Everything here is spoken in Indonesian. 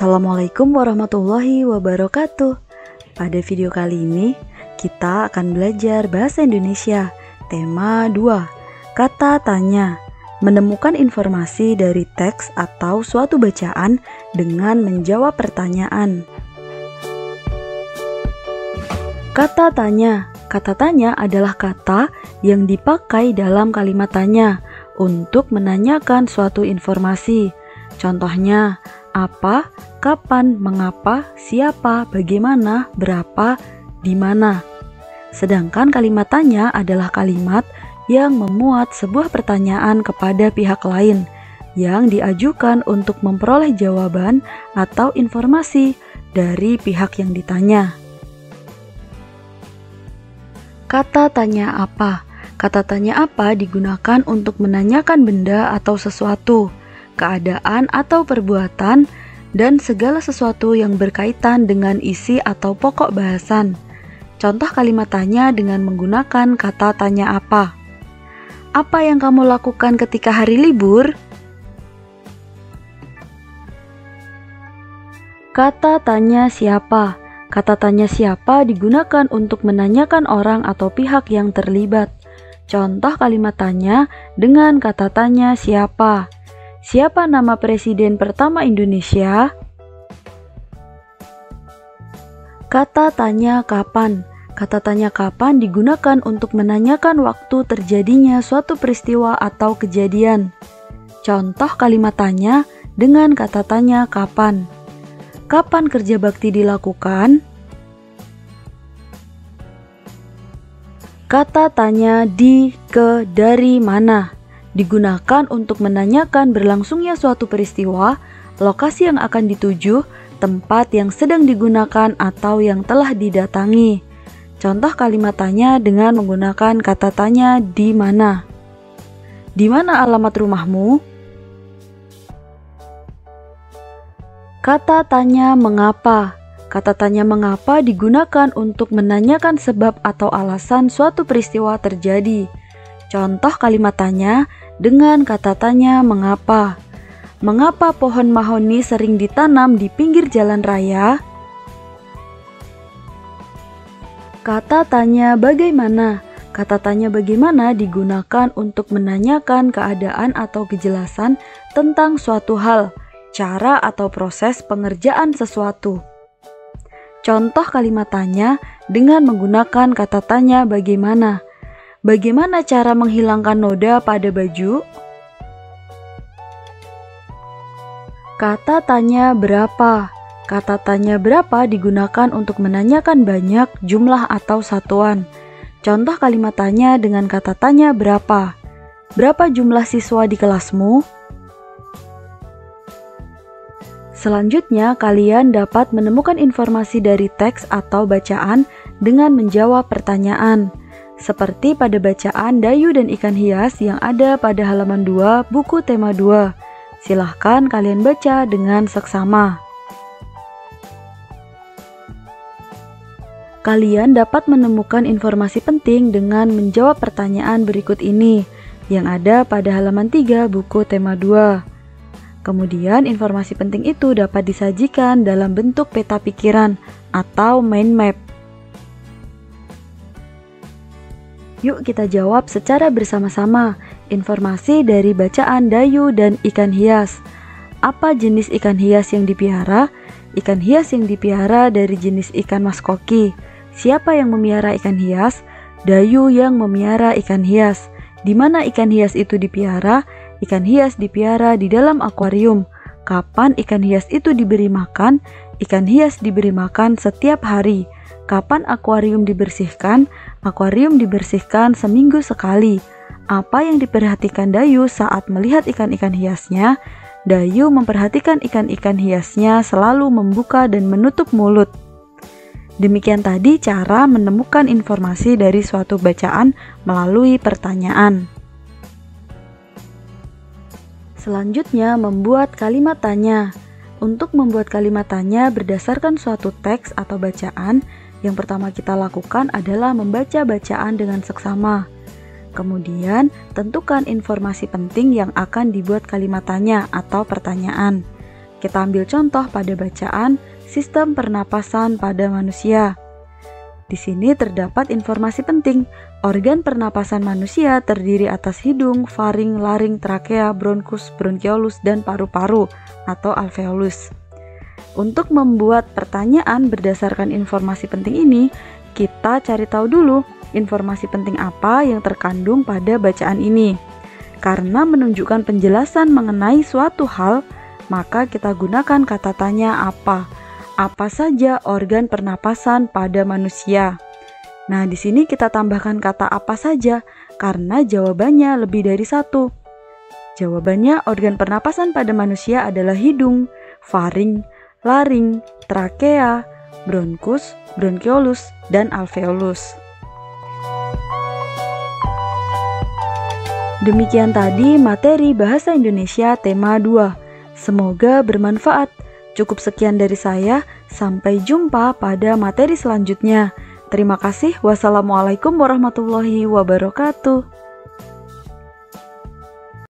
Assalamualaikum warahmatullahi wabarakatuh. Pada video kali ini, kita akan belajar bahasa Indonesia. Tema 2, kata tanya. Menemukan informasi dari teks atau suatu bacaan dengan menjawab pertanyaan. Kata tanya. Kata tanya adalah kata yang dipakai dalam kalimat tanya untuk menanyakan suatu informasi. Contohnya, apa, kapan, mengapa, siapa, bagaimana, berapa, di mana. Sedangkan kalimat tanya adalah kalimat yang memuat sebuah pertanyaan kepada pihak lain yang diajukan untuk memperoleh jawaban atau informasi dari pihak yang ditanya. Kata tanya apa? Kata tanya apa digunakan untuk menanyakan benda atau sesuatu, keadaan atau perbuatan, dan segala sesuatu yang berkaitan dengan isi atau pokok bahasan. Contoh kalimat tanya dengan menggunakan kata tanya apa. Apa yang kamu lakukan ketika hari libur? Kata tanya siapa? Kata tanya siapa digunakan untuk menanyakan orang atau pihak yang terlibat. Contoh kalimat tanya dengan kata tanya siapa. Siapa nama presiden pertama Indonesia? Kata tanya kapan. Kata tanya kapan digunakan untuk menanyakan waktu terjadinya suatu peristiwa atau kejadian. Contoh kalimat tanya dengan kata tanya kapan. Kapan kerja bakti dilakukan? Kata tanya di, ke, dari mana digunakan untuk menanyakan berlangsungnya suatu peristiwa, lokasi yang akan dituju, tempat yang sedang digunakan atau yang telah didatangi. Contoh kalimat tanya dengan menggunakan kata tanya di mana. Di mana alamat rumahmu? Kata tanya mengapa. Kata tanya mengapa digunakan untuk menanyakan sebab atau alasan suatu peristiwa terjadi. Contoh kalimat tanya dengan kata tanya mengapa. Mengapa pohon mahoni sering ditanam di pinggir jalan raya? Kata tanya bagaimana. Kata tanya bagaimana digunakan untuk menanyakan keadaan atau kejelasan tentang suatu hal, cara atau proses pengerjaan sesuatu. Contoh kalimat tanya dengan menggunakan kata tanya bagaimana. Bagaimana cara menghilangkan noda pada baju? Kata tanya berapa. Kata tanya berapa digunakan untuk menanyakan banyak, jumlah atau satuan. Contoh kalimat tanya dengan kata tanya berapa. Berapa jumlah siswa di kelasmu? Selanjutnya, kalian dapat menemukan informasi dari teks atau bacaan dengan menjawab pertanyaan. Seperti pada bacaan Dayu dan Ikan Hias yang ada pada halaman 2 buku tema 2. Silahkan kalian baca dengan seksama. Kalian dapat menemukan informasi penting dengan menjawab pertanyaan berikut ini yang ada pada halaman 3 buku tema 2. Kemudian informasi penting itu dapat disajikan dalam bentuk peta pikiran atau mind map. Yuk kita jawab secara bersama-sama informasi dari bacaan Dayu dan Ikan Hias. Apa jenis ikan hias yang dipelihara? Ikan hias yang dipelihara dari jenis ikan mas koki. Siapa yang memelihara ikan hias? Dayu yang memelihara ikan hias. Di mana ikan hias itu dipelihara? Ikan hias dipelihara di dalam akuarium. Kapan ikan hias itu diberi makan? Ikan hias diberi makan setiap hari. Kapan akuarium dibersihkan? Akuarium dibersihkan seminggu sekali. Apa yang diperhatikan Dayu saat melihat ikan-ikan hiasnya? Dayu memperhatikan ikan-ikan hiasnya selalu membuka dan menutup mulut. Demikian tadi cara menemukan informasi dari suatu bacaan melalui pertanyaan. Selanjutnya, membuat kalimat tanya. Untuk membuat kalimat tanya berdasarkan suatu teks atau bacaan, yang pertama kita lakukan adalah membaca bacaan dengan seksama. Kemudian, tentukan informasi penting yang akan dibuat kalimat tanya atau pertanyaan. Kita ambil contoh pada bacaan sistem pernapasan pada manusia. Di sini terdapat informasi penting. Organ pernapasan manusia terdiri atas hidung, faring, laring, trakea, bronkus, bronkiolus, dan paru-paru atau alveolus. Untuk membuat pertanyaan berdasarkan informasi penting ini, kita cari tahu dulu informasi penting apa yang terkandung pada bacaan ini. Karena menunjukkan penjelasan mengenai suatu hal, maka kita gunakan kata tanya apa. Apa saja organ pernapasan pada manusia? Nah, di sini kita tambahkan kata apa saja karena jawabannya lebih dari satu. Jawabannya organ pernapasan pada manusia adalah hidung, faring, laring, trakea, bronkus, bronkiolus, dan alveolus. Demikian tadi materi Bahasa Indonesia tema 2. Semoga bermanfaat. Cukup sekian dari saya, sampai jumpa pada materi selanjutnya. Terima kasih. Wassalamualaikum warahmatullahi wabarakatuh.